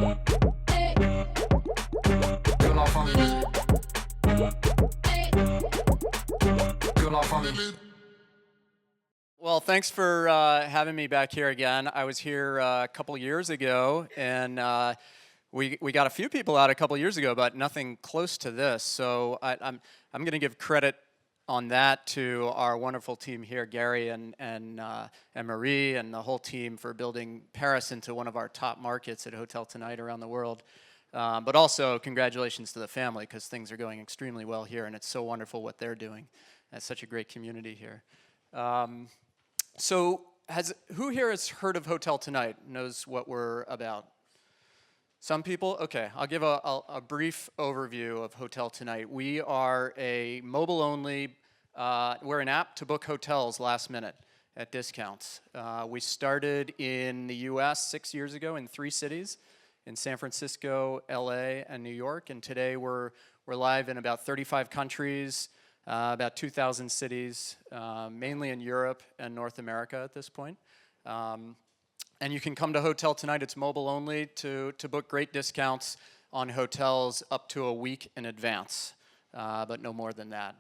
Well, thanks for having me back here again. I was here a couple years ago, and we got a few people out a couple years ago, but nothing close to this. So I'm going to give credit on that to our wonderful team here, Gary and Marie, and the whole team for building Paris into one of our top markets at HotelTonight around the world. But also, congratulations to the family, because things are going extremely well here, and it's so wonderful what they're doing. It's such a great community here. So who here has heard of HotelTonight, knows what we're about? Some people? Okay, I'll give a brief overview of HotelTonight. We are a mobile-only, we're an app to book hotels last minute at discounts. We started in the US 6 years ago in 3 cities, in San Francisco, LA, and New York, and today we're live in about 35 countries, about 2,000 cities, mainly in Europe and North America at this point. And you can come to HotelTonight, it's mobile only, to book great discounts on hotels up to a week in advance, but no more than that.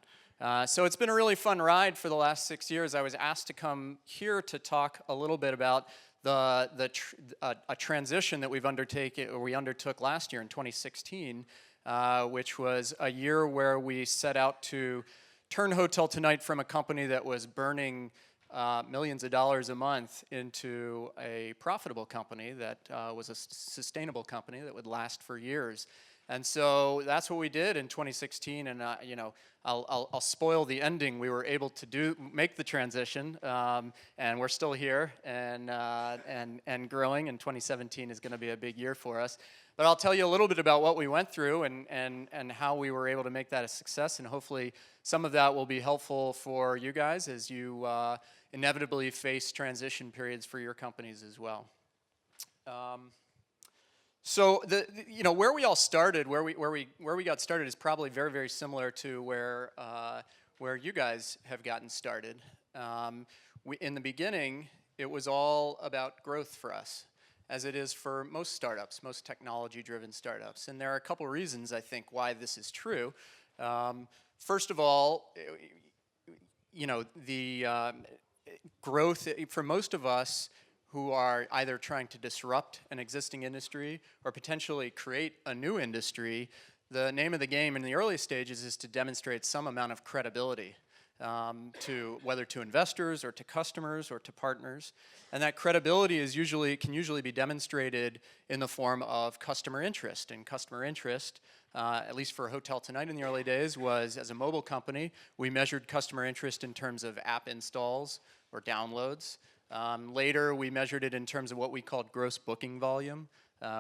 So it's been a really fun ride for the last 6 years. I was asked to come here to talk a little bit about a transition that we undertook last year in 2016, which was a year where we set out to turn HotelTonight from a company that was burning millions of dollars a month into a profitable company that was a sustainable company that would last for years. And so that's what we did in 2016, and you know, I'll spoil the ending. We were able to make the transition, and we're still here and growing. And 2017 is going to be a big year for us. But I'll tell you a little bit about what we went through and how we were able to make that a success, and hopefully some of that will be helpful for you guys as you inevitably face transition periods for your companies as well. So you know, where we all started, where we got started is probably very, very similar to where you guys have gotten started. In the beginning, it was all about growth for us, as it is for most startups, most technology-driven startups. And there are a couple reasons, I think, why this is true. First of all, you know, the growth for most of us who are either trying to disrupt an existing industry or potentially create a new industry, the name of the game in the early stages is to demonstrate some amount of credibility, whether to investors or to customers or to partners. And that credibility can usually be demonstrated in the form of customer interest. And customer interest, at least for HotelTonight in the early days, was as a mobile company, we measured customer interest in terms of app installs or downloads. Later, we measured it in terms of what we called gross booking volume,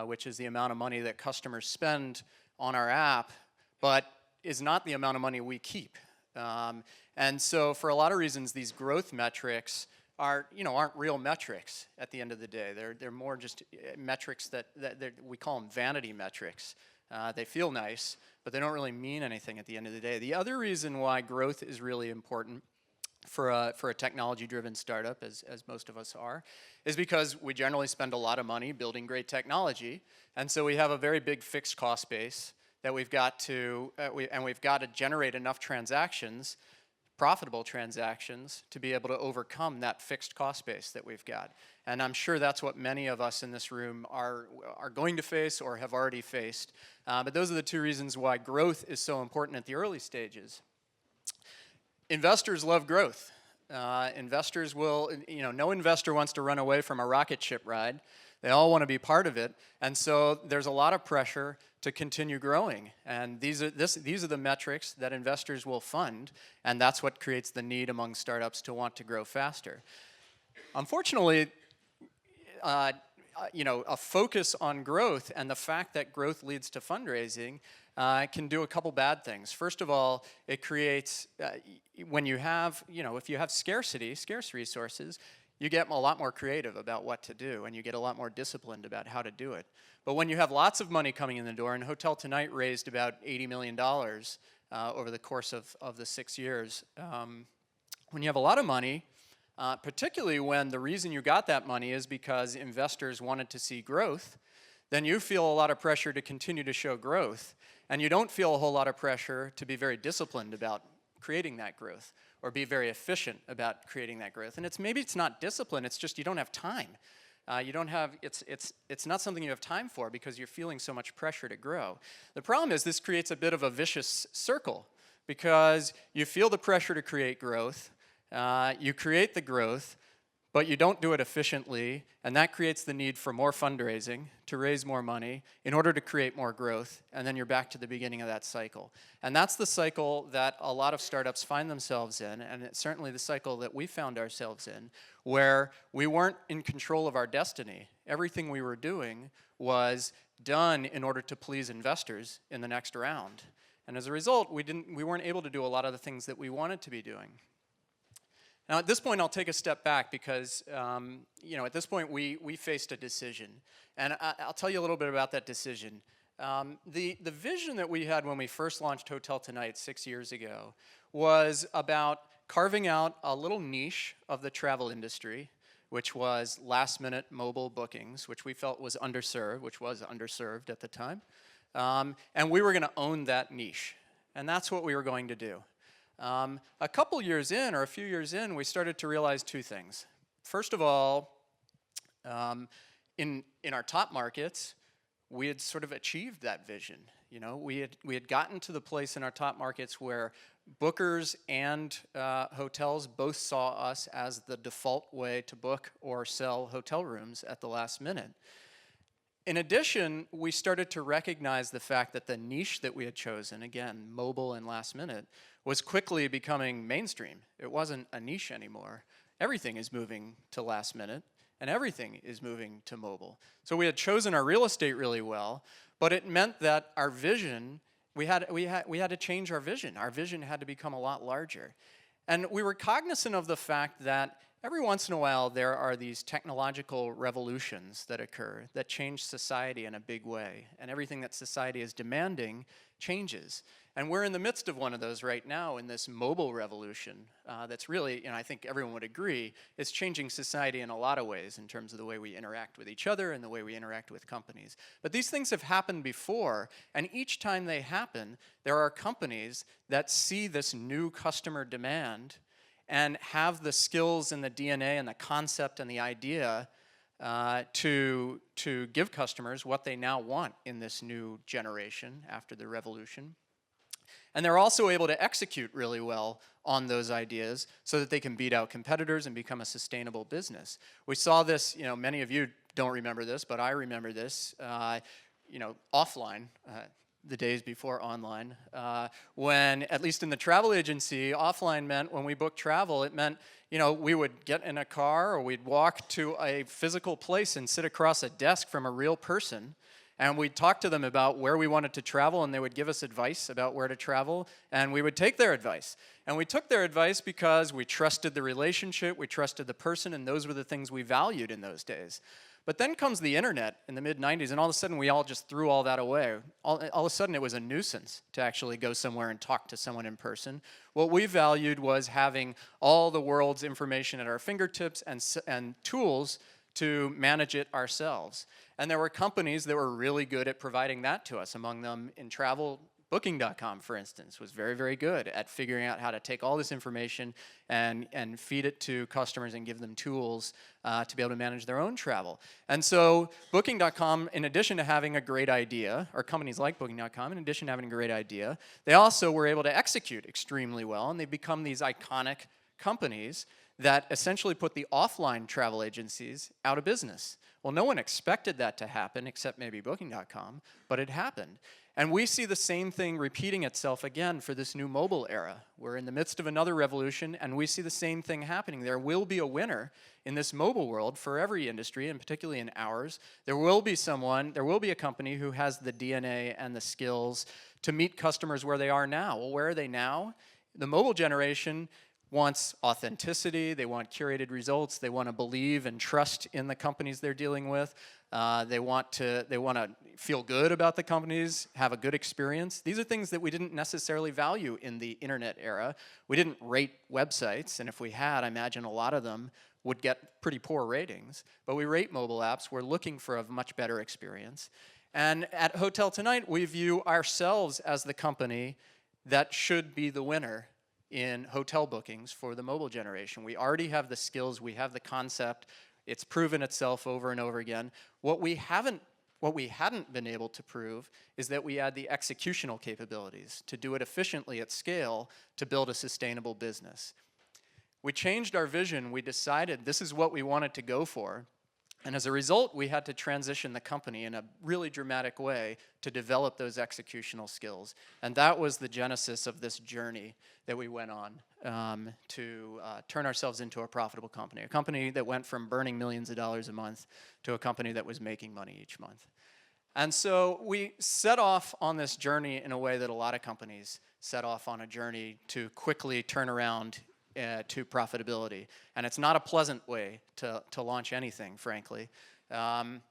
which is the amount of money that customers spend on our app, but is not the amount of money we keep. And so for a lot of reasons, these growth metrics aren't real metrics at the end of the day. They're more just metrics that we call them vanity metrics. They feel nice, but they don't really mean anything at the end of the day. The other reason why growth is really important for a technology-driven startup, as most of us are, is because we generally spend a lot of money building great technology, and so we have a very big fixed cost base that we've got to generate enough transactions, profitable transactions, to be able to overcome that fixed cost base that we've got. And I'm sure that's what many of us in this room are going to face or have already faced. But those are the two reasons why growth is so important at the early stages. Investors love growth. Investors will, no investor wants to run away from a rocket ship ride. They all want to be part of it, and so there's a lot of pressure to continue growing. And these are the metrics that investors will fund, and that's what creates the need among startups to want to grow faster. Unfortunately, a focus on growth and the fact that growth leads to fundraising can do a couple bad things. First of all, it creates, when you have, if you have scarce resources, you get a lot more creative about what to do, and you get a lot more disciplined about how to do it. But when you have lots of money coming in the door, and HotelTonight raised about $80 million over the course of the 6 years, when you have a lot of money, particularly when the reason you got that money is because investors wanted to see growth, then you feel a lot of pressure to continue to show growth, and you don't feel a whole lot of pressure to be very disciplined about creating that growth or be very efficient about creating that growth. And maybe it's not discipline, it's just you don't have time. It's not something you have time for because you're feeling so much pressure to grow. The problem is this creates a bit of a vicious circle because you feel the pressure to create growth, you create the growth, but you don't do it efficiently, and that creates the need for more fundraising to raise more money in order to create more growth, and then you're back to the beginning of that cycle. And that's the cycle that a lot of startups find themselves in, and it's certainly the cycle that we found ourselves in, where we weren't in control of our destiny. Everything we were doing was done in order to please investors in the next round. And as a result, we weren't able to do a lot of the things that we wanted to be doing. Now, at this point, I'll take a step back because, at this point, we faced a decision. And I'll tell you a little bit about that decision. The vision that we had when we first launched HotelTonight 6 years ago was about carving out a little niche of the travel industry, which was last-minute mobile bookings, which we felt was underserved at the time. And we were going to own that niche. And that's what we were going to do. A couple years in, or a few years in, we started to realize two things. First of all, in our top markets, we had sort of achieved that vision. We had gotten to the place in our top markets where bookers and hotels both saw us as the default way to book or sell hotel rooms at the last minute. In addition, we started to recognize the fact that the niche that we had chosen, again, mobile and last minute, was quickly becoming mainstream. It wasn't a niche anymore. Everything is moving to last minute, and everything is moving to mobile. So we had chosen our real estate really well, but it meant that our vision, we had to change our vision. Our vision had to become a lot larger. And we were cognizant of the fact that every once in a while there are these technological revolutions that occur that change society in a big way, and everything that society is demanding changes. And we're in the midst of one of those right now in this mobile revolution that's really, and I think everyone would agree, is changing society in a lot of ways in terms of the way we interact with each other and the way we interact with companies. But these things have happened before, and each time they happen, there are companies that see this new customer demand and have the skills and the DNA and the concept and the idea to give customers what they now want in this new generation after the revolution. And they're also able to execute really well on those ideas so that they can beat out competitors and become a sustainable business. We saw this, many of you don't remember this, but I remember this, offline, the days before online, when, at least in the travel agency, offline meant when we booked travel, it meant, we would get in a car or we'd walk to a physical place and sit across a desk from a real person. And we'd talk to them about where we wanted to travel, and they would give us advice about where to travel, and we would take their advice. And we took their advice because we trusted the relationship, we trusted the person, and those were the things we valued in those days. But then comes the internet in the mid-90s, and all of a sudden we all just threw all that away. All of a sudden it was a nuisance to actually go somewhere and talk to someone in person. What we valued was having all the world's information at our fingertips and tools to manage it ourselves. And there were companies that were really good at providing that to us. Among them, in travel, Booking.com, for instance, was very, very good at figuring out how to take all this information and feed it to customers and give them tools to be able to manage their own travel. And so Booking.com, in addition to having a great idea, or companies like Booking.com, in addition to having a great idea, they also were able to execute extremely well, and they become these iconic companies that essentially put the offline travel agencies out of business. Well, no one expected that to happen except maybe Booking.com, but it happened. And we see the same thing repeating itself again for this new mobile era. We're in the midst of another revolution, and we see the same thing happening. There will be a winner in this mobile world for every industry, and particularly in ours. There will be a company who has the DNA and the skills to meet customers where they are now. Well, where are they now? The mobile generation wants authenticity, they want curated results, they want to believe and trust in the companies they're dealing with. They want to feel good about the companies, have a good experience. These are things that we didn't necessarily value in the internet era. We didn't rate websites, and if we had, I imagine a lot of them would get pretty poor ratings, but we rate mobile apps. We're looking for a much better experience. And at HotelTonight, we view ourselves as the company that should be the winner in hotel bookings for the mobile generation. We already have the skills, we have the concept, it's proven itself over and over again. What we hadn't been able to prove is that we had the executional capabilities to do it efficiently at scale to build a sustainable business. We changed our vision, we decided this is what we wanted to go for, and as a result, we had to transition the company in a really dramatic way to develop those executional skills. And that was the genesis of this journey that we went on to turn ourselves into a profitable company. A company that went from burning millions of dollars a month to a company that was making money each month. And so we set off on this journey in a way that a lot of companies set off on a journey to quickly turn around to profitability. And it's not a pleasant way to launch anything, frankly. The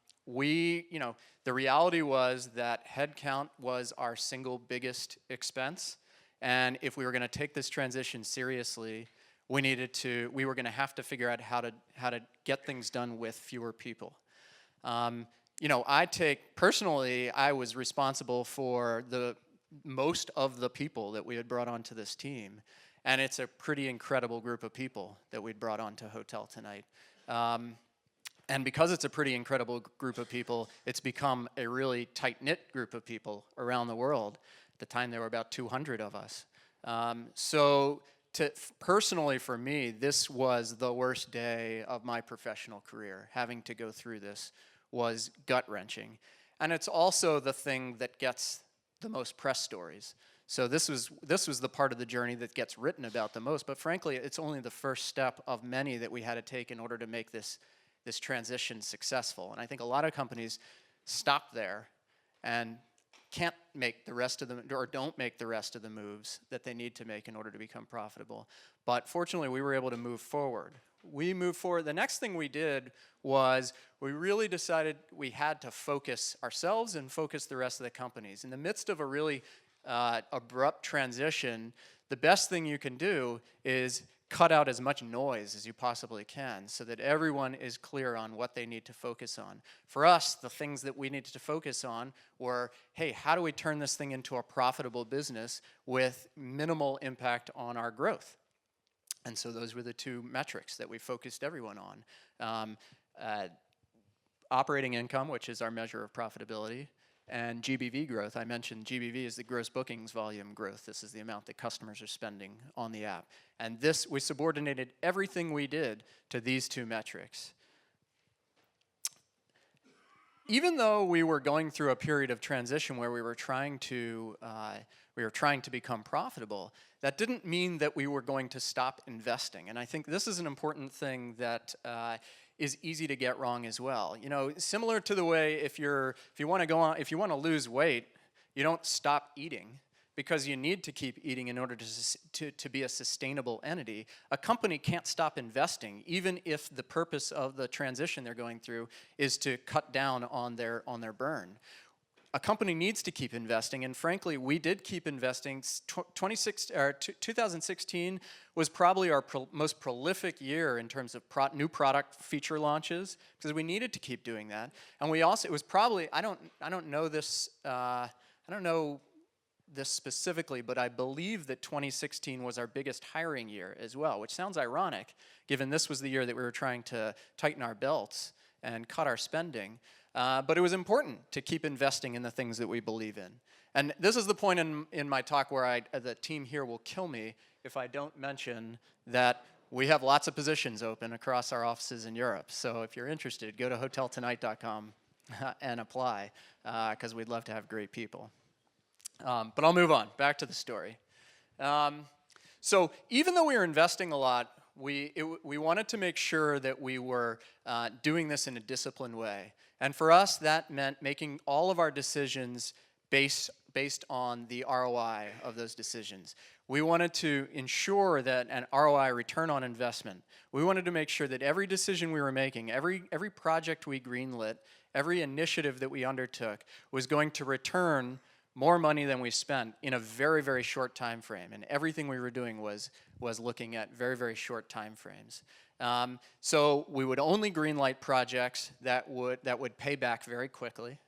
reality was that headcount was our single biggest expense. And if we were going to take this transition seriously, we were going to have to figure out how to get things done with fewer people. Personally, I was responsible for most of the people that we had brought onto this team. And it's a pretty incredible group of people that we'd brought onto HotelTonight. And because it's a pretty incredible group of people, it's become a really tight-knit group of people around the world. At the time, there were about 200 of us. Personally, for me, this was the worst day of my professional career. Having to go through this was gut-wrenching. And it's also the thing that gets the most press stories. So this was the part of the journey that gets written about the most, but frankly, it's only the first step of many that we had to take in order to make this transition successful. And I think a lot of companies stop there and can't make the rest of them, or don't make the rest of the moves that they need to make in order to become profitable. But fortunately, we were able to move forward. We moved forward. The next thing we did was we really decided we had to focus ourselves and focus the rest of the companies. In the midst of a really abrupt transition, the best thing you can do is cut out as much noise as you possibly can so that everyone is clear on what they need to focus on. For us, the things that we needed to focus on were, hey, how do we turn this thing into a profitable business with minimal impact on our growth? And so those were the two metrics that we focused everyone on. Operating income, which is our measure of profitability, and GBV growth. I mentioned GBV is the gross bookings volume growth. This is the amount that customers are spending on the app. And we subordinated everything we did to these two metrics. Even though we were going through a period of transition where we were trying to become profitable, that didn't mean that we were going to stop investing. And I think this is an important thing that is easy to get wrong as well. Similar to the way if you want to lose weight, you don't stop eating because you need to keep eating in order to be a sustainable entity. A company can't stop investing, even if the purpose of the transition they're going through is to cut down on their burn. A company needs to keep investing, and frankly, we did keep investing. 2016 was probably our most prolific year in terms of new product feature launches because we needed to keep doing that. And it was probably, I don't know this specifically, but I believe that 2016 was our biggest hiring year as well, which sounds ironic given this was the year that we were trying to tighten our belts and cut our spending. But it was important to keep investing in the things that we believe in. And this is the point in my talk where the team here will kill me if I don't mention that we have lots of positions open across our offices in Europe. So if you're interested, go to HotelTonight.com and apply, because we'd love to have great people. But I'll move on, back to the story. So even though we were investing a lot, we wanted to make sure that we were doing this in a disciplined way. And for us, that meant making all of our decisions based on the ROI of those decisions. We wanted to ensure that an ROI, return on investment. We wanted to make sure that every decision we were making, every project we greenlit, every initiative that we undertook was going to return more money than we spent in a very, very short time frame. And everything we were doing was looking at very, very short time frames. So we would only greenlight projects that would pay back very quickly.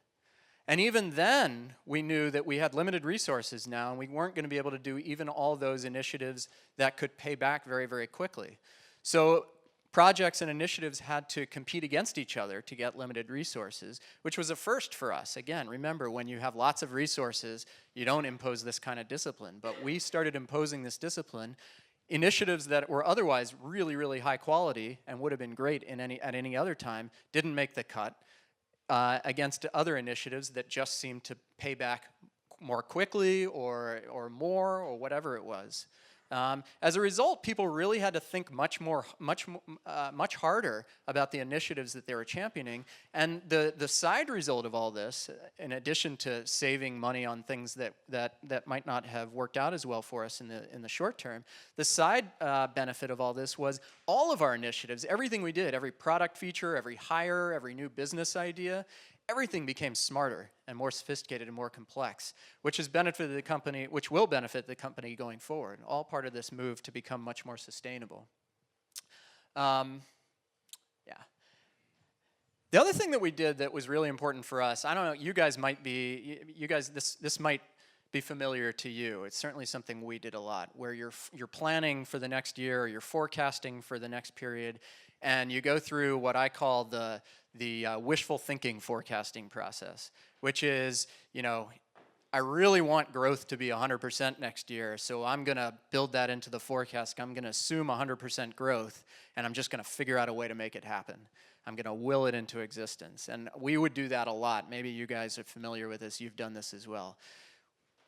And even then, we knew that we had limited resources now, and we weren't going to be able to do even all those initiatives that could pay back very, very quickly. So projects and initiatives had to compete against each other to get limited resources, which was a first for us. Again, remember, when you have lots of resources, you don't impose this kind of discipline. But we started imposing this discipline. Initiatives that were otherwise really, really high quality and would have been great at any other time didn't make the cut. Against other initiatives that just seemed to pay back more quickly or more or whatever it was. As a result, people really had to think much harder about the initiatives that they were championing. And the side result of all this, in addition to saving money on things that might not have worked out as well for us in the short term, the side benefit of all this was all of our initiatives, everything we did, every product feature, every hire, every new business idea, everything became smarter and more sophisticated and more complex, which has benefited the company, which will benefit the company going forward. All part of this move to become much more sustainable. Yeah. The other thing that we did that was really important for us, I don't know, you guys, this might be familiar to you. It's certainly something we did a lot, where you're planning for the next year, or you're forecasting for the next period, and you go through what I call the wishful thinking forecasting process, which is, I really want growth to be 100% next year, so I'm going to build that into the forecast. I'm going to assume 100% growth, and I'm just going to figure out a way to make it happen. I'm going to will it into existence. And we would do that a lot. Maybe you guys are familiar with this. You've done this as well.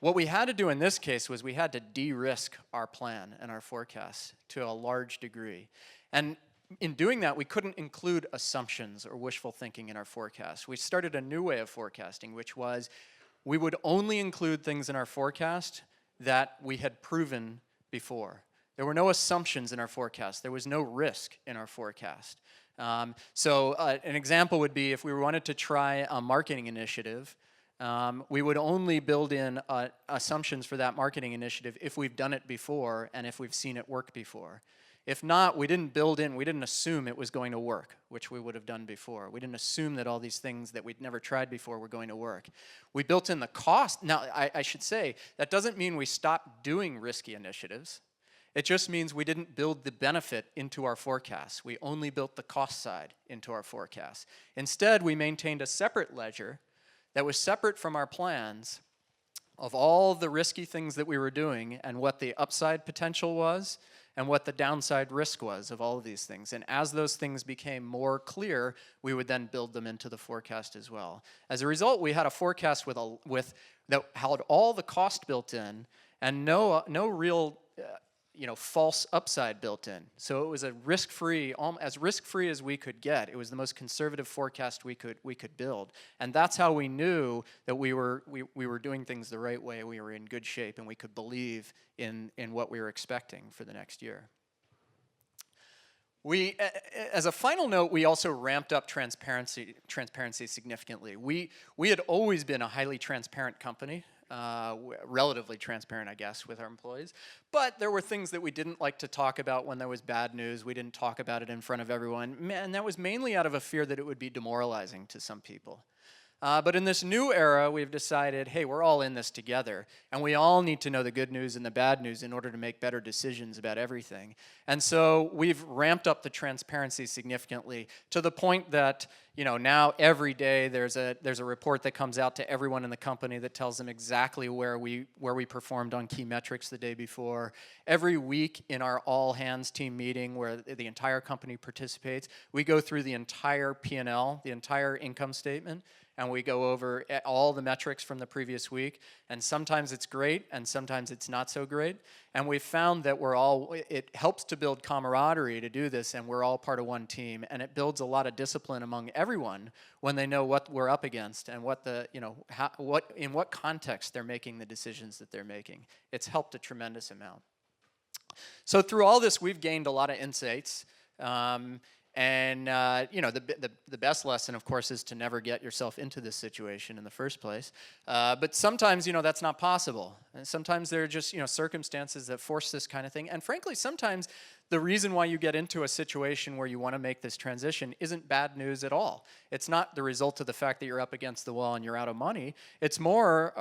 What we had to do in this case was we had to de-risk our plan and our forecast to a large degree. And in doing that, we couldn't include assumptions or wishful thinking in our forecast. We started a new way of forecasting, which was we would only include things in our forecast that we had proven before. There were no assumptions in our forecast. There was no risk in our forecast. So an example would be if we wanted to try a marketing initiative, we would only build in assumptions for that marketing initiative if we've done it before and if we've seen it work before. If not, we didn't assume it was going to work, which we would have done before. We didn't assume that all these things that we'd never tried before were going to work. We built in the cost. Now, I should say, that doesn't mean we stopped doing risky initiatives. It just means we didn't build the benefit into our forecast. We only built the cost side into our forecast. Instead, we maintained a separate ledger that was separate from our plans of all the risky things that we were doing and what the upside potential was and what the downside risk was of all of these things. And as those things became more clear, we would then build them into the forecast as well. As a result, we had a forecast that had all the cost built in and no real false upside built in. So it was as risk-free as we could get. It was the most conservative forecast we could build. And that's how we knew that we were doing things the right way, we were in good shape, and we could believe in what we were expecting for the next year. As a final note, we also ramped up transparency significantly. We had always been a highly transparent company. Relatively transparent, I guess, with our employees. But there were things that we didn't like to talk about when there was bad news. We didn't talk about it in front of everyone. And that was mainly out of a fear that it would be demoralizing to some people. But in this new era, we've decided, hey, we're all in this together, and we all need to know the good news and the bad news in order to make better decisions about everything. And so we've ramped up the transparency significantly to the point that now every day there's a report that comes out to everyone in the company that tells them exactly where we performed on key metrics the day before. Every week in our all-hands team meeting where the entire company participates, we go through the entire P&L, the entire income statement, and we go over all the metrics from the previous week. And sometimes it's great, and sometimes it's not so great. And we found that it helps to build camaraderie to do this, and we're all part of one team. And it builds a lot of discipline among everyone when they know what we're up against and in what context they're making the decisions that they're making. It's helped a tremendous amount. So through all this, we've gained a lot of insights. The best lesson, of course, is to never get yourself into this situation in the first place. But sometimes, that's not possible. And sometimes there are just, circumstances that force this kind of thing. And frankly, sometimes The reason why you get into a situation where you want to make this transition isn't bad news at all. It's not the result of the fact that you're up against the wall and you're out of money. It's more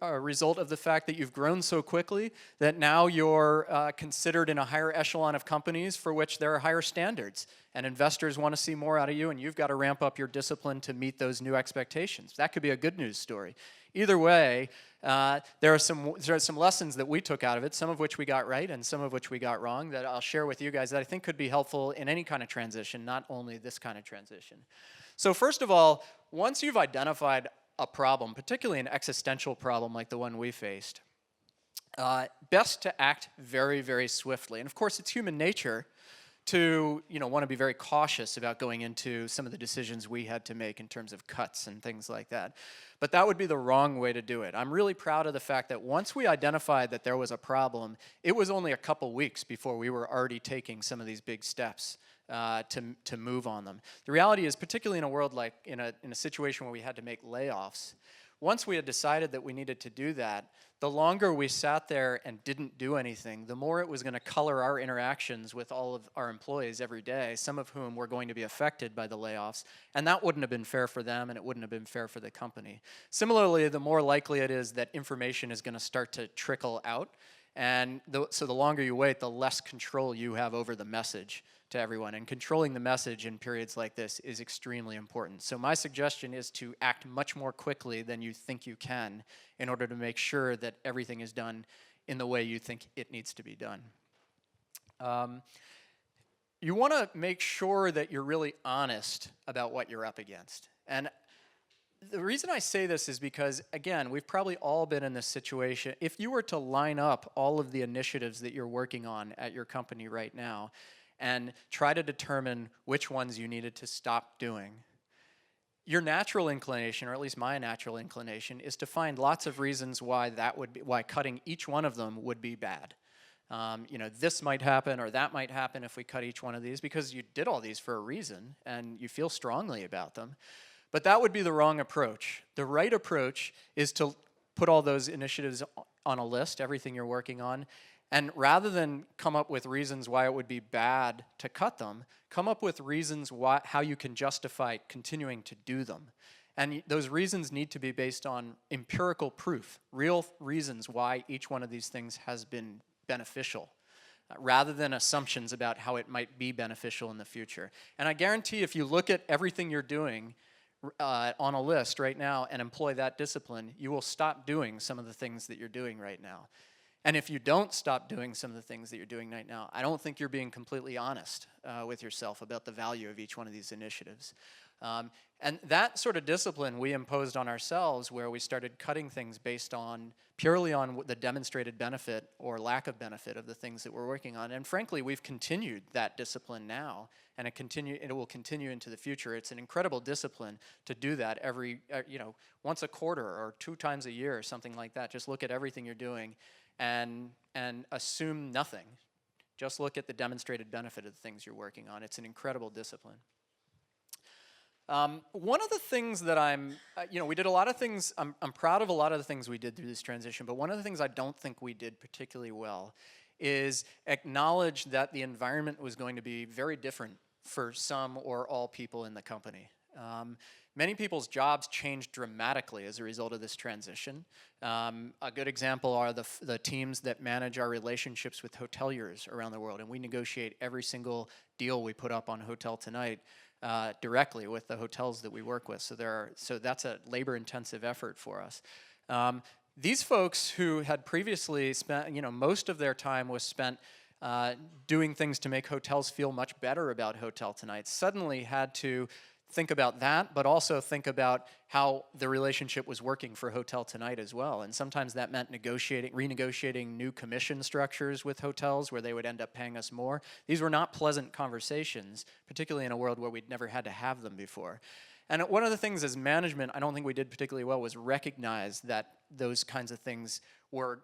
a result of the fact that you've grown so quickly that now you're considered in a higher echelon of companies for which there are higher standards. And investors want to see more out of you, and you've got to ramp up your discipline to meet those new expectations. That could be a good news story. Either way, there are some lessons that we took out of it, some of which we got right and some of which we got wrong, that I'll share with you guys that I think could be helpful in any kind of transition, not only this kind of transition. So first of all, once you've identified a problem, particularly an existential problem like the one we faced, best to act very, very swiftly. And of course, it's human nature to want to be very cautious about going into some of the decisions we had to make in terms of cuts and things like that. But that would be the wrong way to do it. I'm really proud of the fact that once we identified that there was a problem, it was only a couple weeks before we were already taking some of these big steps to move on them. The reality is, particularly in a world like in a situation where we had to make layoffs, once we had decided that we needed to do that, the longer we sat there and didn't do anything, the more it was going to color our interactions with all of our employees every day, some of whom were going to be affected by the layoffs, and that wouldn't have been fair for them, and it wouldn't have been fair for the company. Similarly, the more likely it is that information is going to start to trickle out, and so the longer you wait, the less control you have over the message to everyone. And controlling the message in periods like this is extremely important. So my suggestion is to act much more quickly than you think you can in order to make sure that everything is done in the way you think it needs to be done. You want to make sure that you're really honest about what you're up against. And the reason I say this is because, again, we've probably all been in this situation. If you were to line up all of the initiatives that you're working on at your company right now and try to determine which ones you needed to stop doing, your natural inclination, or at least my natural inclination, is to find lots of reasons why why cutting each one of them would be bad. This might happen or that might happen if we cut each one of these, because you did all these for a reason and you feel strongly about them. But that would be the wrong approach. The right approach is to put all those initiatives on a list, everything you're working on, and rather than come up with reasons why it would be bad to cut them, come up with reasons how you can justify continuing to do them. And those reasons need to be based on empirical proof, real reasons why each one of these things has been beneficial, rather than assumptions about how it might be beneficial in the future. And I guarantee if you look at everything you're doing on a list right now and employ that discipline, you will stop doing some of the things that you're doing right now. And if you don't stop doing some of the things that you're doing right now, I don't think you're being completely honest with yourself about the value of each one of these initiatives. And that sort of discipline we imposed on ourselves, where we started cutting things based on purely on the demonstrated benefit or lack of benefit of the things that we're working on. And frankly, we've continued that discipline now, and it will continue into the future. It's an incredible discipline to do that once a quarter or 2 times a year or something like that. Just look at everything you're doing and assume nothing. Just look at the demonstrated benefit of the things you're working on. It's an incredible discipline. One of the things that we did a lot of things, I'm proud of a lot of the things we did through this transition, but one of the things I don't think we did particularly well is acknowledge that the environment was going to be very different for some or all people in the company. Many people's jobs changed dramatically as a result of this transition. A good example are the teams that manage our relationships with hoteliers around the world, and we negotiate every single deal we put up on HotelTonight directly with the hotels that we work with. So that's a labor-intensive effort for us. These folks who had previously spent, most of their time was spent doing things to make hotels feel much better about HotelTonight, suddenly had to think about that, but also think about how the relationship was working for HotelTonight as well. And sometimes that meant renegotiating new commission structures with hotels where they would end up paying us more. These were not pleasant conversations, particularly in a world where we'd never had to have them before. And one of the things as management I don't think we did particularly well was recognize that those kinds of things were,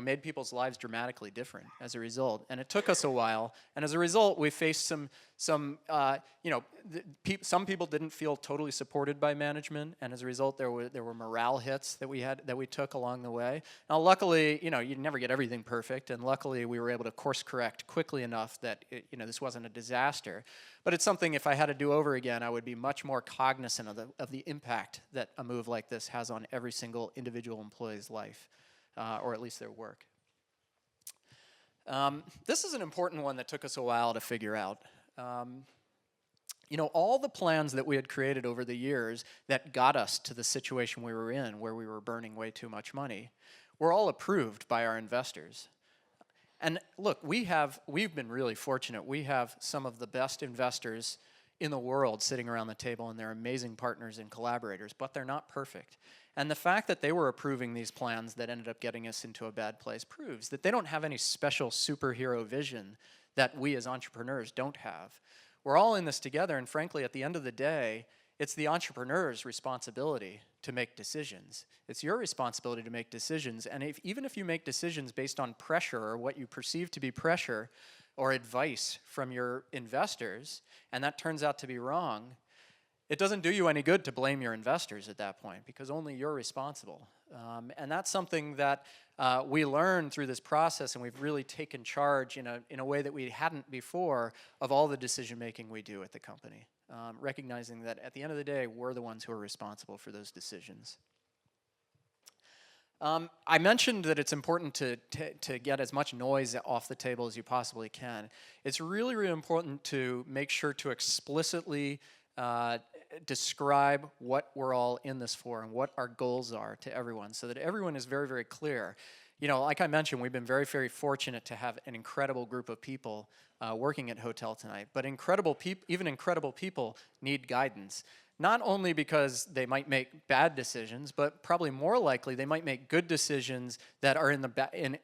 made people's lives dramatically different as a result. And it took us a while. And as a result, we faced some some people didn't feel totally supported by management. And as a result, there were morale hits that we took along the way. Now, luckily, you never get everything perfect. And luckily, we were able to course correct quickly enough that, this wasn't a disaster. But it's something, if I had to do over again, I would be much more cognizant of the impact that a move like this has on every single individual employee's life. Or at least their work. This is an important one that took us a while to figure out. All the plans that we had created over the years that got us to the situation we were in, where we were burning way too much money, were all approved by our investors. And look, we've been really fortunate. We have some of the best investors in the world sitting around the table, and they're amazing partners and collaborators, but they're not perfect. And the fact that they were approving these plans that ended up getting us into a bad place proves that they don't have any special superhero vision that we as entrepreneurs don't have. We're all in this together, and frankly, at the end of the day, it's the entrepreneur's responsibility to make decisions. It's your responsibility to make decisions, and even if you make decisions based on pressure or what you perceive to be pressure or advice from your investors, and that turns out to be wrong, it doesn't do you any good to blame your investors at that point, because only you're responsible. And that's something that we learned through this process, and we've really taken charge in a way that we hadn't before of all the decision-making we do at the company, recognizing that at the end of the day, we're the ones who are responsible for those decisions. I mentioned that it's important to get as much noise off the table as you possibly can. It's really, really important to make sure to explicitly describe what we're all in this for and what our goals are to everyone, so that everyone is very, very clear. Like I mentioned, we've been very, very fortunate to have an incredible group of people working at HotelTonight, but even incredible people need guidance. Not only because they might make bad decisions, but probably more likely they might make good decisions that are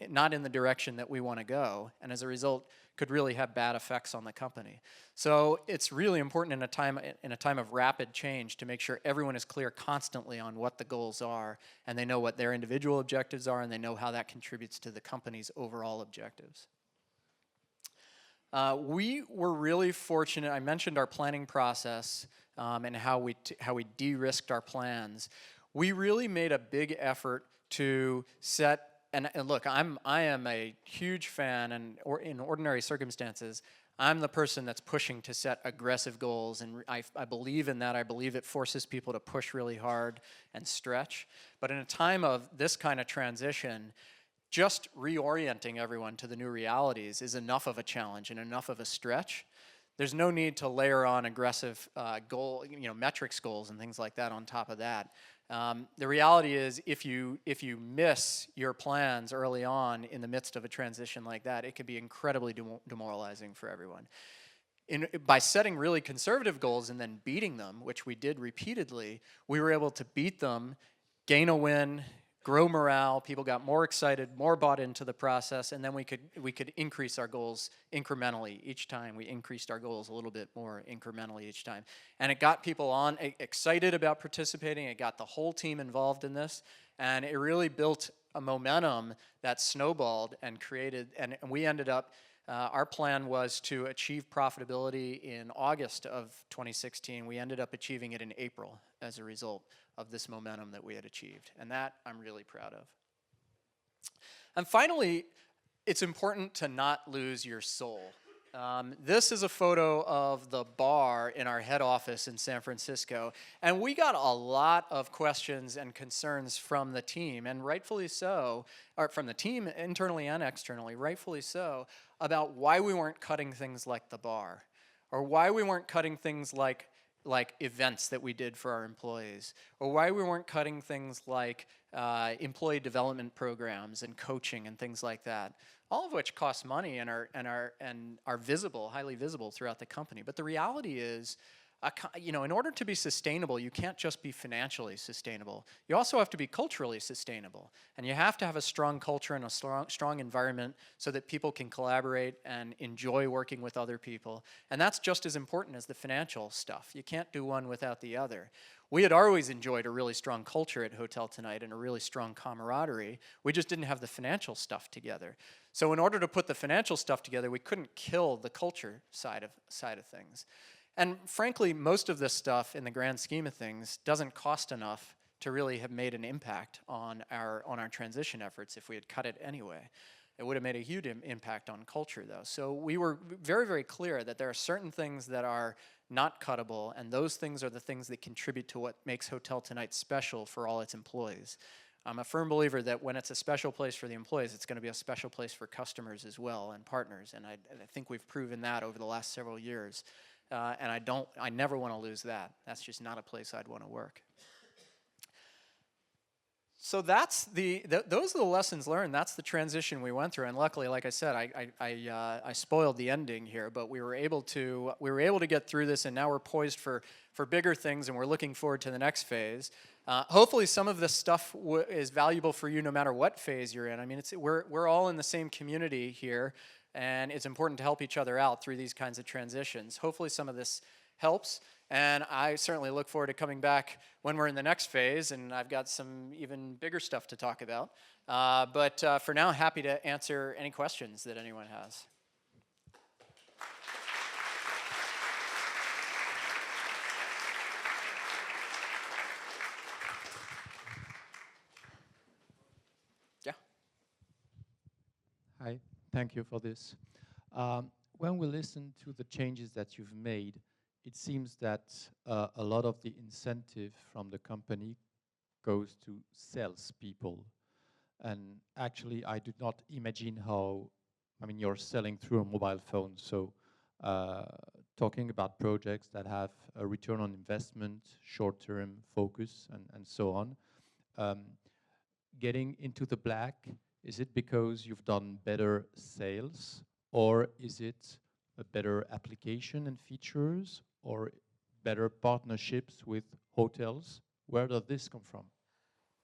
not in the direction that we want to go, and as a result could really have bad effects on the company. So it's really important in a time of rapid change to make sure everyone is clear constantly on what the goals are, and they know what their individual objectives are, and they know how that contributes to the company's overall objectives. We were really fortunate. I mentioned our planning process and how we de-risked our plans. We really made a big effort to set. And look, I am a huge fan, and in ordinary circumstances, I'm the person that's pushing to set aggressive goals, and I believe in that. I believe it forces people to push really hard and stretch. But in a time of this kind of transition, just reorienting everyone to the new realities is enough of a challenge and enough of a stretch. There's no need to layer on aggressive metrics goals and things like that on top of that. The reality is, if you miss your plans early on in the midst of a transition like that, it could be incredibly demoralizing for everyone. By setting really conservative goals and then beating them, which we did repeatedly, we were able to beat them, gain a win, grow morale. People got more excited, more bought into the process, and then we could increase our goals incrementally each time. We increased our goals a little bit more incrementally each time, and it got people excited about participating. It got the whole team involved in this, and it really built a momentum that snowballed and created. And we ended up. Our plan was to achieve profitability in August of 2016. We ended up achieving it in April as a result of this momentum that we had achieved, and that I'm really proud of. And finally, it's important to not lose your soul. This is a photo of the bar in our head office in San Francisco, and we got a lot of questions and concerns from the team, and rightfully so, or from the team internally and externally, rightfully so, about why we weren't cutting things like the bar, or why we weren't cutting things like events that we did for our employees, or why we weren't cutting things like employee development programs and coaching and things like that, all of which cost money and are visible, highly visible throughout the company. But the reality is, in order to be sustainable, you can't just be financially sustainable. You also have to be culturally sustainable. And you have to have a strong culture and a strong environment so that people can collaborate and enjoy working with other people. And that's just as important as the financial stuff. You can't do one without the other. We had always enjoyed a really strong culture at HotelTonight and a really strong camaraderie. We just didn't have the financial stuff together. So in order to put the financial stuff together, we couldn't kill the culture side of things. And frankly, most of this stuff, in the grand scheme of things, doesn't cost enough to really have made an impact on our transition efforts if we had cut it anyway. It would have made a huge impact on culture, though. So we were very, very clear that there are certain things that are not cuttable, and those things are the things that contribute to what makes HotelTonight special for all its employees. I'm a firm believer that when it's a special place for the employees, it's going to be a special place for customers as well and partners, and I think we've proven that over the last several years. And I never want to lose that. That's just not a place I'd want to work. So those are the lessons learned. That's the transition we went through. And luckily, like I said, I spoiled the ending here, but we were able to get through this, and now we're poised for bigger things, and we're looking forward to the next phase. Hopefully, some of this stuff is valuable for you, no matter what phase you're in. I mean, we're all in the same community here. And it's important to help each other out through these kinds of transitions. Hopefully some of this helps, and I certainly look forward to coming back when we're in the next phase, and I've got some even bigger stuff to talk about. But for now, happy to answer any questions that anyone has. Yeah. Hi. Thank you for this. When we listen to the changes that you've made, it seems that a lot of the incentive from the company goes to salespeople. And actually, I do not imagine how, you're selling through a mobile phone, so talking about projects that have a return on investment, short-term focus, and so on. Getting into the black, is it because you've done better sales, or is it a better application and features, or better partnerships with hotels? Where does this come from?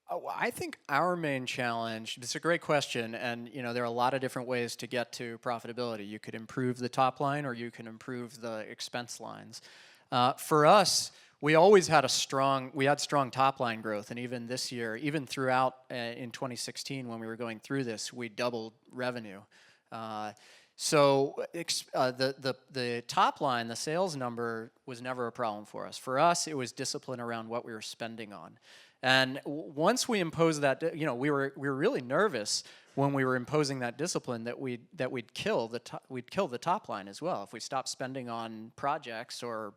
Oh, I think our main challenge, it's a great question, and there are a lot of different ways to get to profitability. You could improve the top line, or you can improve the expense lines. For us, we always had strong top line growth, and even this year, even throughout in 2016 when we were going through this, we doubled revenue. So the top line, the sales number, was never a problem for us. For us, it was discipline around what we were spending on. And once we imposed that, we were really nervous when we were imposing that discipline that we'd kill the top line as well. If we stopped spending on projects or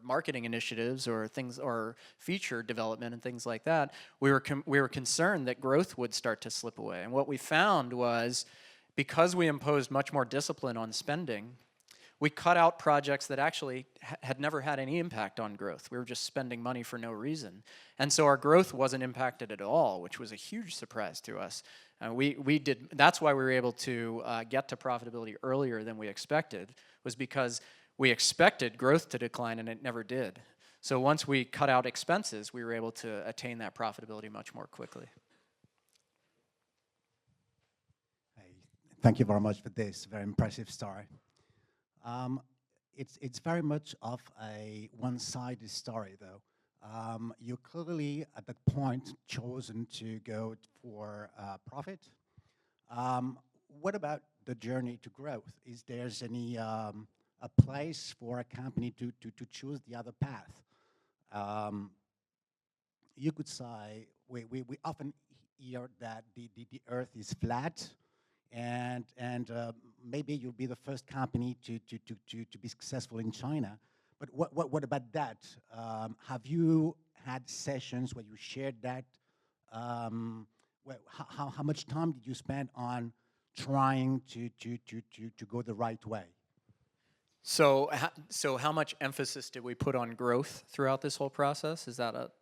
marketing initiatives or things or feature development and things like that, we were concerned that growth would start to slip away. And what we found was, because we imposed much more discipline on spending, we cut out projects that actually had never had any impact on growth. We were just spending money for no reason. And so our growth wasn't impacted at all, which was a huge surprise to us. That's why we were able to get to profitability earlier than we expected, was because we expected growth to decline and it never did. So once we cut out expenses, we were able to attain that profitability much more quickly. Thank you very much for this very impressive story. It's very much of a one-sided story, though. You clearly, at that point, chosen to go for profit. What about the journey to growth? Is there any a place for a company to choose the other path? You could say we often hear that the Earth is flat. And maybe you'll be the first company to be successful in China. But what about that? Have you had sessions where you shared that? How much time did you spend on trying to go the right way? So how much emphasis did we put on growth throughout this whole process? Is that a...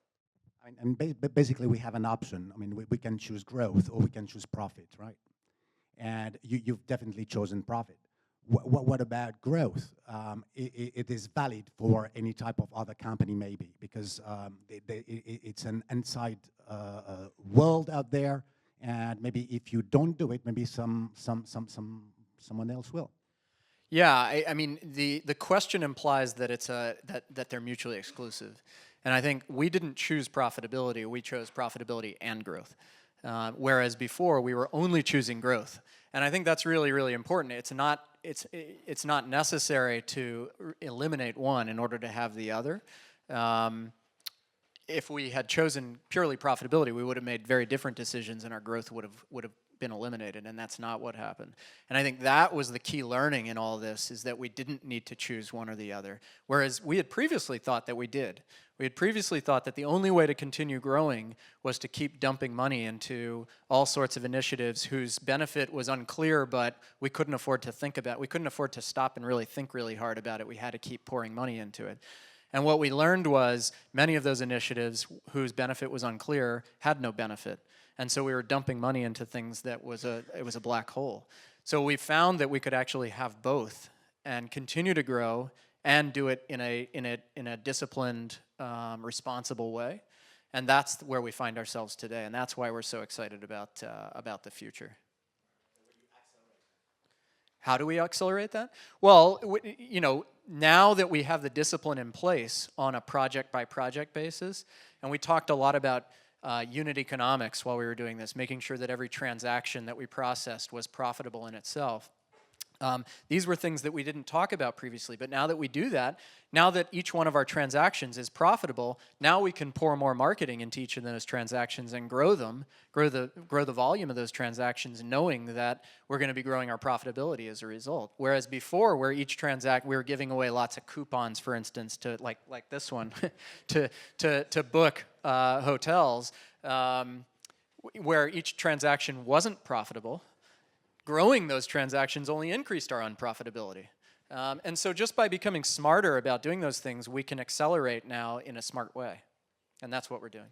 Basically, we have an option. We can choose growth or we can choose profit, right? And you've definitely chosen profit. what about growth? It is valid for any type of other company, maybe, because it's an inside world out there, and maybe if you don't do it, maybe someone else will. Yeah, I mean, the question implies that it's that they're mutually exclusive, and I think we didn't choose profitability; we chose profitability and growth. Whereas before we were only choosing growth, and I think that's really, really important. It's not necessary to eliminate one in order to have the other. If we had chosen purely profitability, we would have made very different decisions, and our growth would have been eliminated, and that's not what happened. And I think that was the key learning in all this, is that we didn't need to choose one or the other, whereas we had previously thought that we did. We had previously thought that the only way to continue growing was to keep dumping money into all sorts of initiatives whose benefit was unclear, but we couldn't afford to think about. We couldn't afford to stop and really think really hard about it. We had to keep pouring money into it. And what we learned was many of those initiatives whose benefit was unclear had no benefit. And so we were dumping money into things that it was a black hole. So we found that we could actually have both and continue to grow and do it in a disciplined, responsible way. And that's where we find ourselves today. And that's why we're so excited about the future. How do we accelerate that? Well, now that we have the discipline in place on a project-by-project basis, and we talked a lot about unit economics while we were doing this, making sure that every transaction that we processed was profitable in itself. These were things that we didn't talk about previously, but now that we do that, now that each one of our transactions is profitable, now we can pour more marketing into each of those transactions and grow the volume of those transactions, knowing that we're going to be growing our profitability as a result. Whereas before, where each we were giving away lots of coupons, for instance, to like this one, to book hotels, where each transaction wasn't profitable. Growing those transactions only increased our unprofitability. And so just by becoming smarter about doing those things, we can accelerate now in a smart way. And that's what we're doing.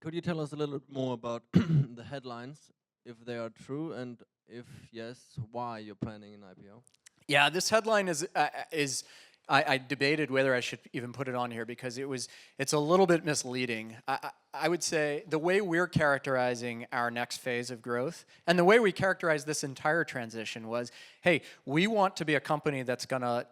Could you tell us a little bit more about the headlines, if they are true, and if yes, why you're planning an IPO? Yeah, this headline is I debated whether I should even put it on here because it's a little bit misleading. I would say the way we're characterizing our next phase of growth and the way we characterize this entire transition was, hey, we want to be a company that's gonna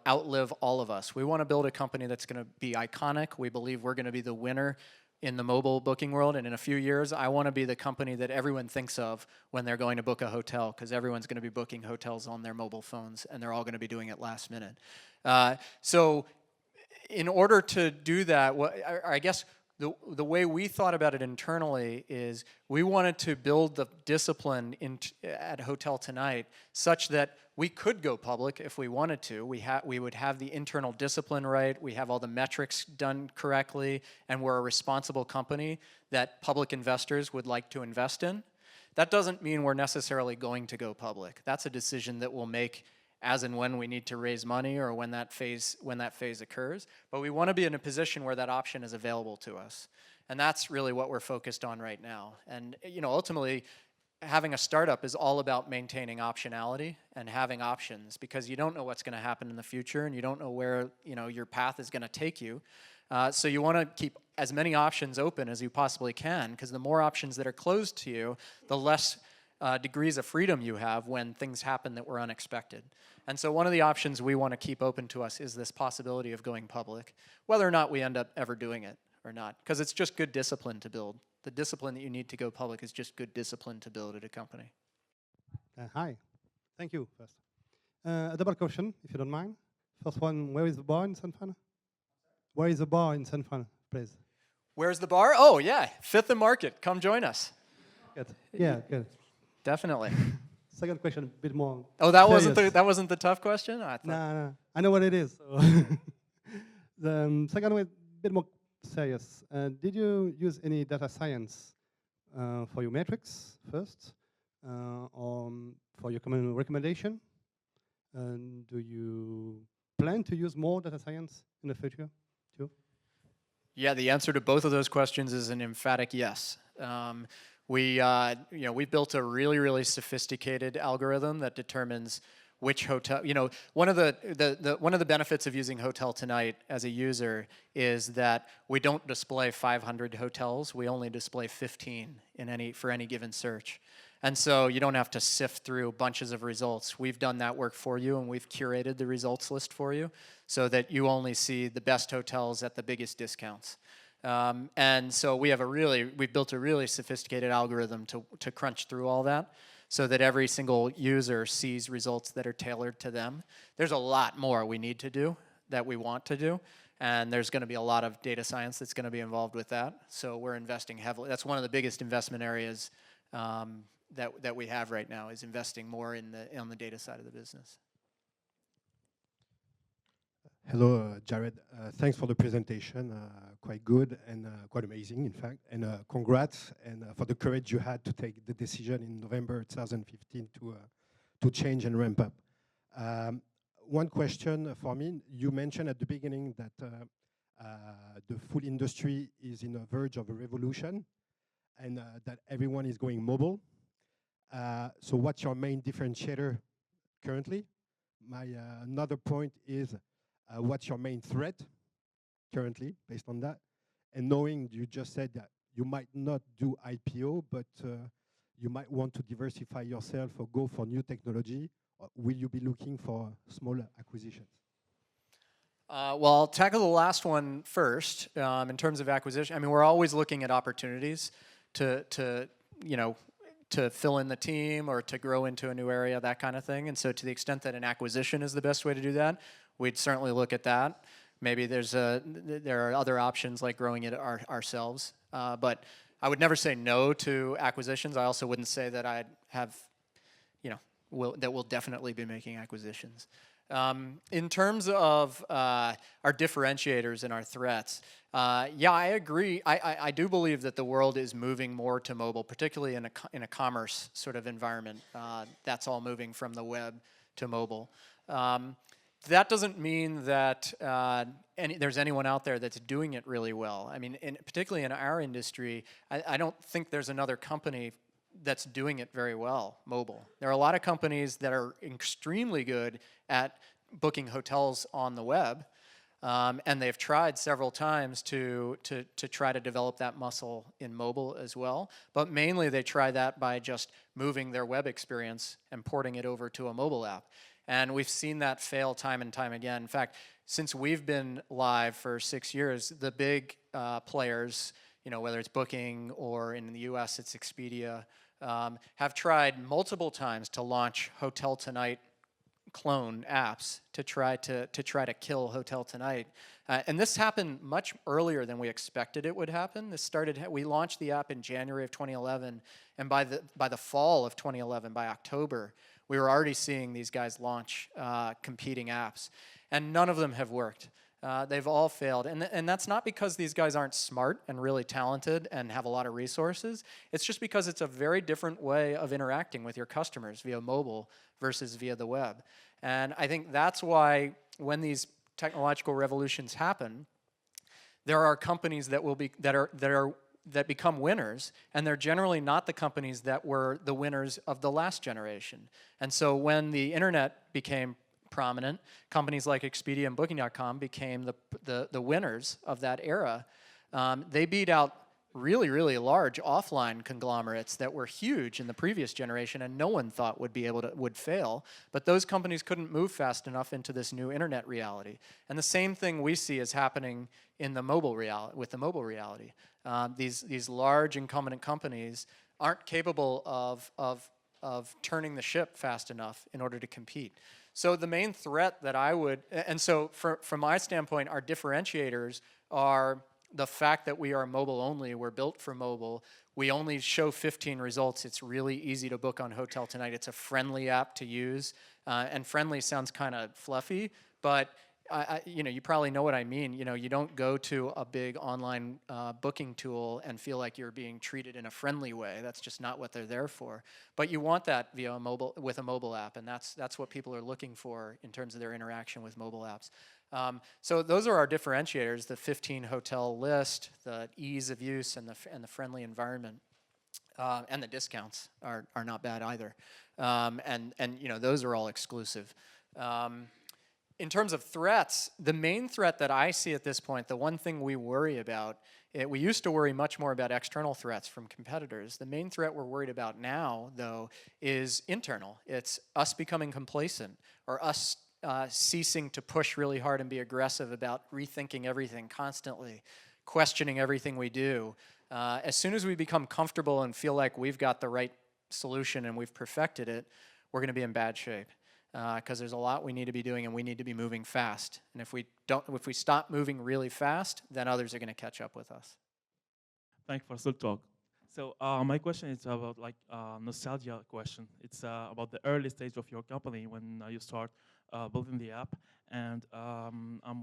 outlive all of us. We want to build a company that's gonna be iconic. We believe we're gonna be the winner in the mobile booking world, and in a few years, I want to be the company that everyone thinks of when they're going to book a hotel, because everyone's going to be booking hotels on their mobile phones, and they're all going to be doing it last minute. So in order to do that, I guess the way we thought about it internally is we wanted to build the discipline at HotelTonight such that we could go public if we wanted to. We would have the internal discipline right, we have all the metrics done correctly, and we're a responsible company that public investors would like to invest in. That doesn't mean we're necessarily going to go public. That's a decision that we'll make as and when we need to raise money or when that phase occurs. But we want to be in a position where that option is available to us. And that's really what we're focused on right now. And ultimately, having a startup is all about maintaining optionality and having options, because you don't know what's going to happen in the future and you don't know where your path is going to take you. So you want to keep as many options open as you possibly can, because the more options that are closed to you, the less degrees of freedom you have when things happen that were unexpected. And so one of the options we want to keep open to us is this possibility of going public, whether or not we end up ever doing it or not, because it's just good discipline to build. The discipline that you need to go public is just good discipline to build at a company. Hi, thank you first. A double question, if you don't mind. First one, where is the bar in San Fran? Where is the bar in San Fran, please? Where's the bar? Oh, yeah, 5th and Market. Come join us. Good. Yeah, good. Definitely. Second question, a bit more. Oh, that serious. wasn't the tough question? No, I know what it is. So the second one, a bit more serious. Did you use any data science for your metrics first, or for your recommendation? And do you plan to use more data science in the future too? Yeah, the answer to both of those questions is an emphatic yes. we built a really, really sophisticated algorithm that determines which hotel, one of the benefits of using HotelTonight as a user is that we don't display 500 hotels. We only display 15 for any given search. And so you don't have to sift through bunches of results. We've done that work for you, and we've curated the results list for you so that you only see the best hotels at the biggest discounts. And so we've built a really sophisticated algorithm to crunch through all that so that every single user sees results that are tailored to them. There's a lot more we need to do that we want to do, and there's going to be a lot of data science that's going to be involved with that. So we're investing heavily. That's one of the biggest investment areas that we have right now, is investing more on the data side of the business. Hello, Jared. Thanks for the presentation. Quite good and quite amazing, in fact. And congrats and for the courage you had to take the decision in November 2015 to change and ramp up. One question for me. You mentioned at the beginning that the food industry is in the verge of a revolution and that everyone is going mobile. So what's your main differentiator currently? My another point is, what's your main threat currently, based on that? And knowing you just said that you might not do IPO, but you might want to diversify yourself or go for new technology, or will you be looking for smaller acquisitions? Well, I'll tackle the last one first. In terms of acquisition, I mean, we're always looking at opportunities to fill in the team or to grow into a new area, that kind of thing. And so to the extent that an acquisition is the best way to do that, we'd certainly look at that. Maybe there are other options like growing it ourselves. But I would never say no to acquisitions. I also wouldn't say that I'd have, that we'll definitely be making acquisitions. In terms of our differentiators and our threats, yeah, I agree. I do believe that the world is moving more to mobile, particularly in a commerce sort of environment. That's all moving from the web to mobile. That doesn't mean that there's anyone out there that's doing it really well. I mean, particularly in our industry, I don't think there's another company that's doing it very well, mobile. There are a lot of companies that are extremely good at booking hotels on the web, and they've tried several times to try to develop that muscle in mobile as well. But mainly they try that by just moving their web experience and porting it over to a mobile app. And we've seen that fail time and time again. In fact, since we've been live for 6 years, the big players, whether it's Booking or in the US it's Expedia, have tried multiple times to launch HotelTonight clone apps to try to kill HotelTonight. And this happened much earlier than we expected it would happen. We launched the app in January of 2011, and by the fall of 2011, by October, we were already seeing these guys launch competing apps, and none of them have worked. They've all failed, and that's not because these guys aren't smart and really talented and have a lot of resources. It's just because it's a very different way of interacting with your customers via mobile versus via the web. And I think that's why when these technological revolutions happen, there are companies that become winners, and they're generally not the companies that were the winners of the last generation. And so when the internet became prominent, companies like Expedia and Booking.com became the winners of that era. They beat out really, really large offline conglomerates that were huge in the previous generation and no one thought would fail. But those companies couldn't move fast enough into this new internet reality. And the same thing we see is happening in the mobile reality. These large incumbent companies aren't capable of turning the ship fast enough in order to compete. So the main threat that from my standpoint, our differentiators are the fact that we are mobile only. We're built for mobile. We only show 15 results. It's really easy to book on HotelTonight. It's a friendly app to use, and friendly sounds kind of fluffy, but you probably know what I mean. You don't go to a big online booking tool and feel like you're being treated in a friendly way. That's just not what they're there for. But you want that with a mobile app, and that's what people are looking for in terms of their interaction with mobile apps. So those are our differentiators: the 15 hotel list, the ease of use, and the friendly environment. And the discounts are not bad either. And you know, those are all exclusive. In terms of threats, the main threat that I see at this point, the one thing we worry about, we used to worry much more about external threats from competitors. The main threat we're worried about now, though, is internal. It's us becoming complacent, or us ceasing to push really hard and be aggressive about rethinking everything constantly, questioning everything we do. As soon as we become comfortable and feel like we've got the right solution and we've perfected it, we're going to be in bad shape. Because there's a lot we need to be doing, and we need to be moving fast. And if we stop moving really fast, then others are going to catch up with us. Thank you for the talk. So my question is about like nostalgia question. It's about the early stage of your company when you start building the app, and I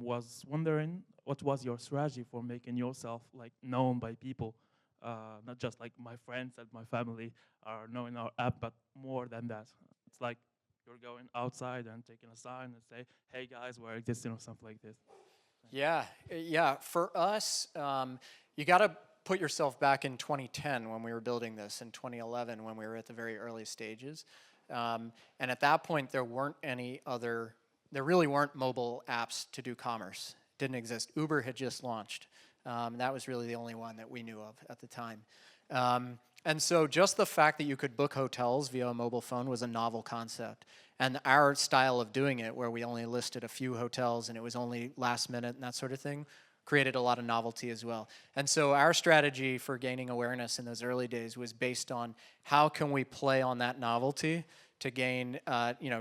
was wondering what was your strategy for making yourself like known by people, not just like my friends and my family are knowing our app, but more than that. It's like you're going outside and taking a sign and say, "Hey guys, we're existing," or something like this. Yeah. For us, you got to put yourself back in 2010 when we were building this, in 2011 when we were at the very early stages. And at that point, there really weren't mobile apps to do commerce. Didn't exist. Uber had just launched. That was really the only one that we knew of at the time. And so just the fact that you could book hotels via a mobile phone was a novel concept. And our style of doing it, where we only listed a few hotels and it was only last minute and that sort of thing, created a lot of novelty as well. And so our strategy for gaining awareness in those early days was based on how can we play on that novelty to gain,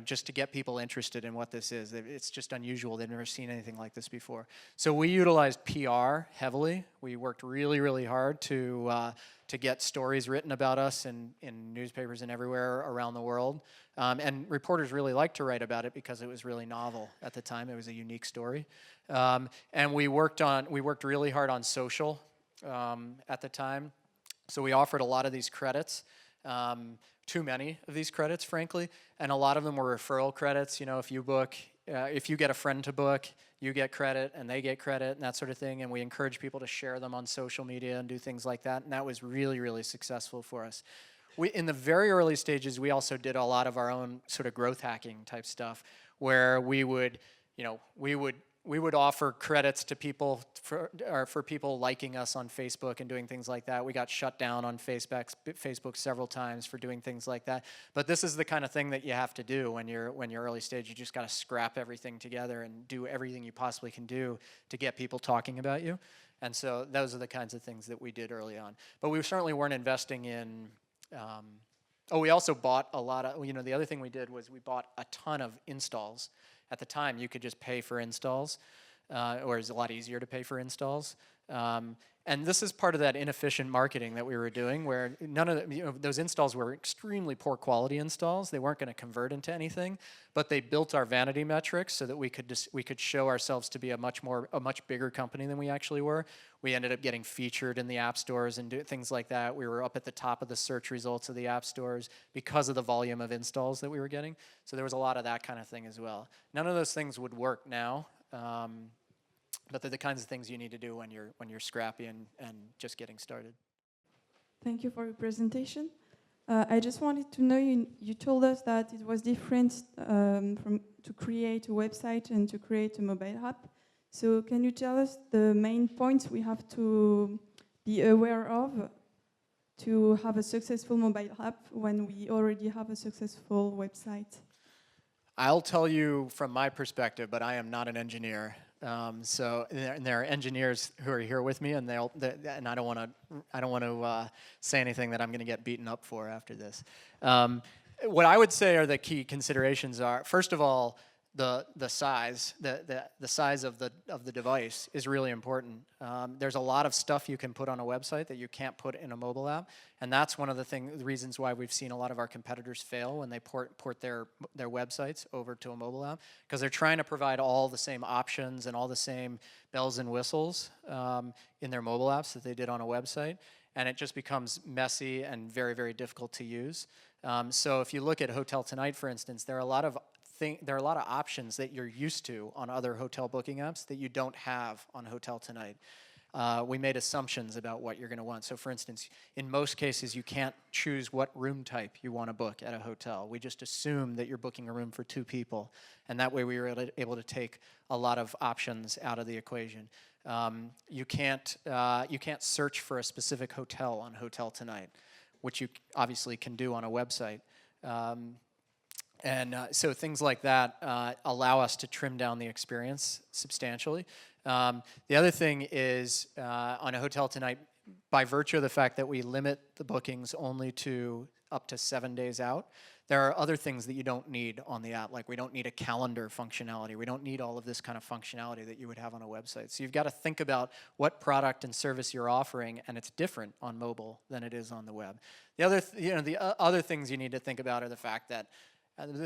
just to get people interested in what this is. It's just unusual. They've never seen anything like this before. So we utilized PR heavily. We worked really, really hard to get stories written about us in newspapers and everywhere around the world. And reporters really liked to write about it because it was really novel at the time. It was a unique story. And we worked really hard on social at the time. So we offered a lot of these credits. Too many of these credits, frankly, and a lot of them were referral credits. You know, if you get a friend to book, you get credit and they get credit and that sort of thing, and we encourage people to share them on social media and do things like that, and that was really, really successful for us. In the very early stages, we also did a lot of our own sort of growth hacking type stuff, where we would offer credits to people for people liking us on Facebook and doing things like that. We got shut down on Facebook several times for doing things like that. But this is the kind of thing that you have to do when you're early stage. You just got to scrap everything together and do everything you possibly can do to get people talking about you. And so those are the kinds of things that we did early on. But we certainly weren't investing in. We also bought a lot of. The other thing we did was we bought a ton of installs. At the time, you could just pay for installs, or it's a lot easier to pay for installs. And this is part of that inefficient marketing that we were doing, where none of those installs were extremely poor quality installs. They weren't going to convert into anything, but they built our vanity metrics so that we could show ourselves to be a much bigger company than we actually were. We ended up getting featured in the app stores and things like that. We were up at the top of the search results of the app stores because of the volume of installs that we were getting. So there was a lot of that kind of thing as well. None of those things would work now. But they're the kinds of things you need to do when you're scrappy and just getting started. Thank you for your presentation. I just wanted to know, you told us that it was different to create a website and to create a mobile app. So can you tell us the main points we have to be aware of to have a successful mobile app when we already have a successful website? I'll tell you from my perspective, but I am not an engineer. So there are engineers who are here with me, and I don't want to say anything that I'm going to get beaten up for after this. What I would say are the key considerations are, first of all, the size of the device is really important. There's a lot of stuff you can put on a website that you can't put in a mobile app, and that's one of the reasons why we've seen a lot of our competitors fail when they port their websites over to a mobile app, because they're trying to provide all the same options and all the same bells and whistles in their mobile apps that they did on a website, and it just becomes messy and very, very difficult to use. So if you look at HotelTonight, for instance, there are a lot of options that you're used to on other hotel booking apps that you don't have on HotelTonight. we made assumptions about what you're going to want. So for instance, in most cases, you can't choose what room type you want to book at a hotel. We just assume that you're booking a room for 2 people. And that way we were able to take a lot of options out of the equation. You can't search for a specific hotel on HotelTonight, which you obviously can do on a website. So things like that allow us to trim down the experience substantially. The other thing is on a HotelTonight, by virtue of the fact that we limit the bookings only to up to 7 days out, there are other things that you don't need on the app. Like we don't need a calendar functionality. We don't need all of this kind of functionality that you would have on a website. So you've got to think about what product and service you're offering, and it's different on mobile than it is on the web. The other things you need to think about are the fact that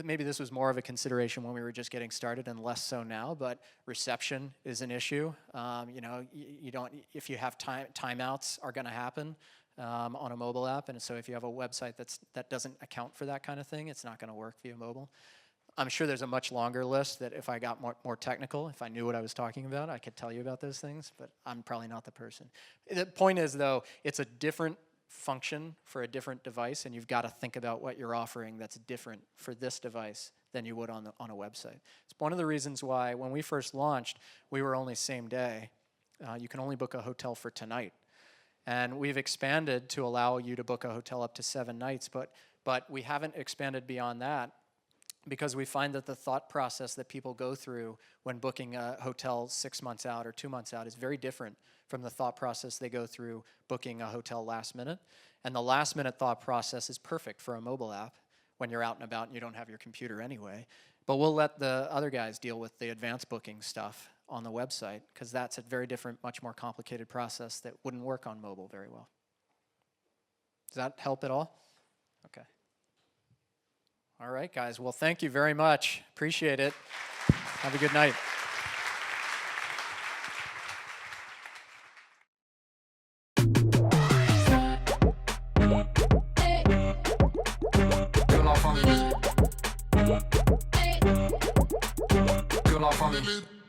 maybe this was more of a consideration when we were just getting started and less so now, but reception is an issue. If you have timeouts are going to happen on a mobile app, and so if you have a website that doesn't account for that kind of thing, it's not going to work via mobile. I'm sure there's a much longer list that if I got more technical, if I knew what I was talking about, I could tell you about those things, but I'm probably not the person. The point is, though, it's a different function for a different device, and you've got to think about what you're offering that's different for this device than you would on a website. It's one of the reasons why when we first launched, we were only same day. You can only book a hotel for tonight. And we've expanded to allow you to book a hotel up to 7 nights, but we haven't expanded beyond that because we find that the thought process that people go through when booking a hotel 6 months out or 2 months out is very different from the thought process they go through booking a hotel last minute. And the last minute thought process is perfect for a mobile app when you're out and about and you don't have your computer anyway. But we'll let the other guys deal with the advanced booking stuff on the website because that's a very different, much more complicated process that wouldn't work on mobile very well. Does that help at all? Okay. All right, guys. Well, thank you very much. Appreciate it. Have a good night. Que la famille.